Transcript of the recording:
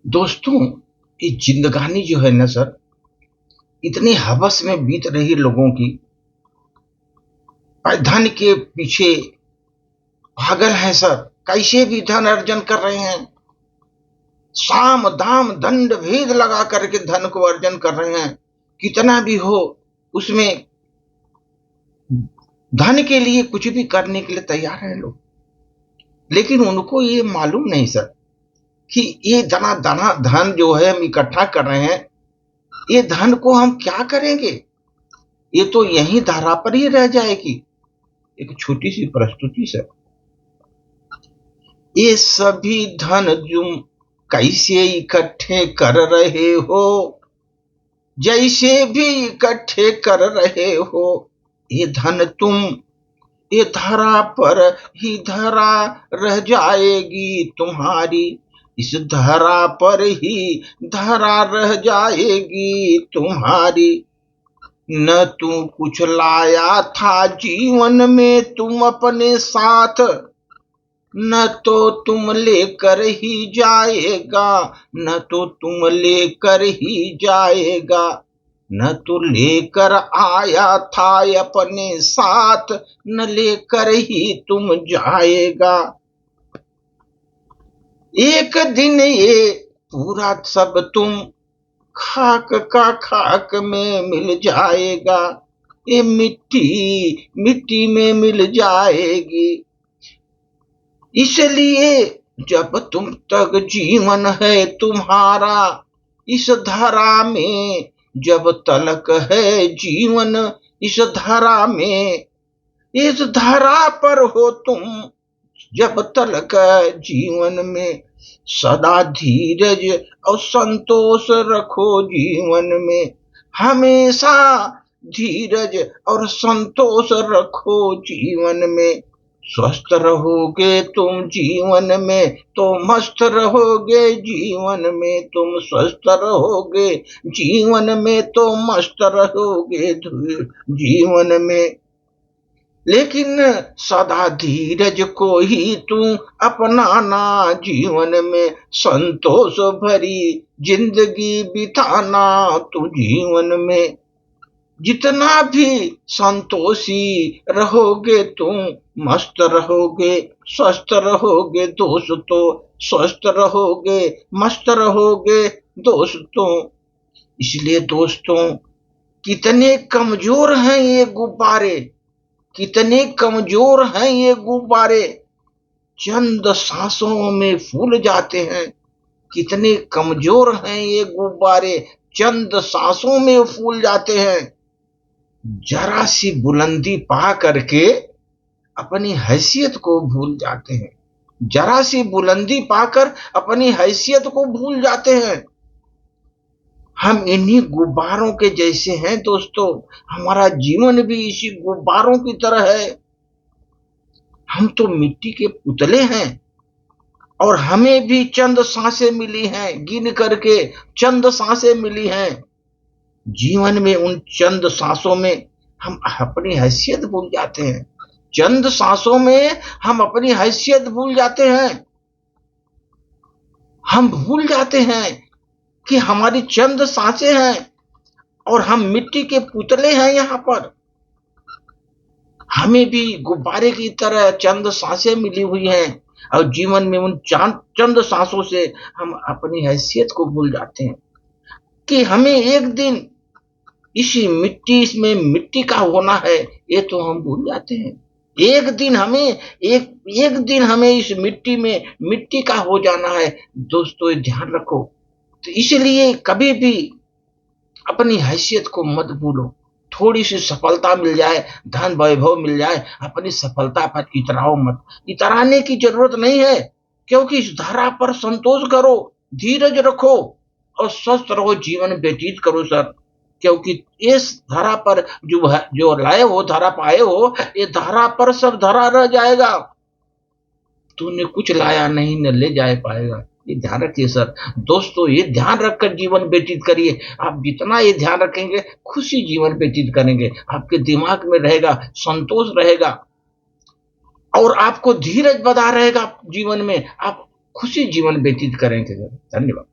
दोस्तों, ये जिंदगानी जो है ना सर, इतनी हवस में बीत रही लोगों की, धन के पीछे पागल हैं सर। कैसे भी धन अर्जन कर रहे हैं, साम दाम दंड भेद लगा करके धन को अर्जन कर रहे हैं। कितना भी हो उसमें धन के लिए कुछ भी करने के लिए तैयार हैं लोग। लेकिन उनको ये मालूम नहीं सर कि ये धना धना धन जो है हम इकट्ठा कर रहे हैं, ये धन को हम क्या करेंगे? ये तो यही धारा पर ही रह जाएगी। एक छोटी सी प्रस्तुति सर। ये सभी धन तुम कैसे इकट्ठे कर रहे हो, जैसे भी इकट्ठे कर रहे हो। ये धन तुम ये धरा पर ही धरा रह जाएगी तुम्हारी, इस धरा पर ही धरा रह जाएगी तुम्हारी। न तू कुछ लाया था जीवन में तुम अपने साथ, न तो तुम लेकर ही जाएगा, न तो तुम लेकर ही जाएगा। न तो लेकर आया था अपने साथ, न लेकर ही तुम जाएगा। एक दिन ये पूरा सब तुम खाक का खाक में मिल जाएगा। ये मिट्टी मिट्टी में मिल जाएगी। इसलिए जब तुम तक जीवन है तुम्हारा, इस धरा में जब तलक है जीवन, इस धरा में, इस धरा पर हो तुम जब तलक जीवन में, सदा धीरज और संतोष रखो जीवन में। हमेशा धीरज और संतोष रखो जीवन में। स्वस्थ रहोगे तुम जीवन में तो मस्त रहोगे जीवन में, तुम स्वस्थ रहोगे जीवन में तो मस्त रहोगे जीवन में। लेकिन सदा धीरज को ही तू अपनाना जीवन में, संतोष भरी जिंदगी बिताना तू जीवन में। जितना भी संतोषी रहोगे तुम, मस्त रहोगे, स्वस्थ रहोगे दोस्तों, स्वस्थ रहोगे, मस्त रहोगे दोस्तों। इसलिए दोस्तों, कितने कमजोर हैं ये गुब्बारे, कितने कमजोर हैं ये गुब्बारे, चंद सांसों में फूल जाते हैं। कितने कमजोर हैं ये गुब्बारे, चंद सांसों में फूल जाते हैं। जरा सी बुलंदी पा करके अपनी हैसियत को भूल जाते हैं। जरा सी बुलंदी पाकर अपनी हैसियत को भूल जाते हैं। हम इन्हीं गुब्बारों के जैसे हैं दोस्तों। हमारा जीवन भी इसी गुब्बारों की तरह है। हम तो मिट्टी के पुतले हैं और हमें भी चंद सांसें मिली हैं, गिन करके चंद सांसें मिली हैं। जीवन में उन चंद सांसों में हम अपनी हैसियत भूल जाते हैं। चंद सांसों में हम अपनी हैसियत भूल जाते हैं। हम भूल जाते हैं कि हमारी चंद सांसें हैं और हम मिट्टी के पुतले हैं यहाँ पर। हमें भी गुब्बारे की तरह चंद सांसें मिली हुई हैं और जीवन में उन चंद सांसों से हम अपनी हैसियत को भूल जाते हैं कि हमें एक दिन इसी मिट्टी इसमें मिट्टी का होना है। ये तो हम भूल जाते हैं। एक दिन हमें इस मिट्टी में मिट्टी का हो जाना है दोस्तों, ये ध्यान रखो। तो इसलिए कभी भी अपनी हैसियत को मत भूलो। थोड़ी सी सफलता मिल जाए, धन वैभव मिल जाए, अपनी सफलता पर इतराओ मत। इतराने की जरूरत नहीं है, क्योंकि इस धारा पर संतोष करो, धीरज रखो और स्वस्थ रहो, जीवन व्यतीत करो सर। क्योंकि इस धारा पर जो लाए हो, धारा पाए हो, ये धारा पर सब धरा रह जाएगा। तूने कुछ लाया नहीं, न ले जा पाएगा। ये ध्यान रखिए सर। दोस्तों, ये ध्यान रखकर जीवन व्यतीत करिए। आप जितना ये ध्यान रखेंगे, खुशी जीवन व्यतीत करेंगे। आपके दिमाग में रहेगा, संतोष रहेगा और आपको धीरज बना रहेगा जीवन में। आप खुशी जीवन व्यतीत करेंगे। धन्यवाद।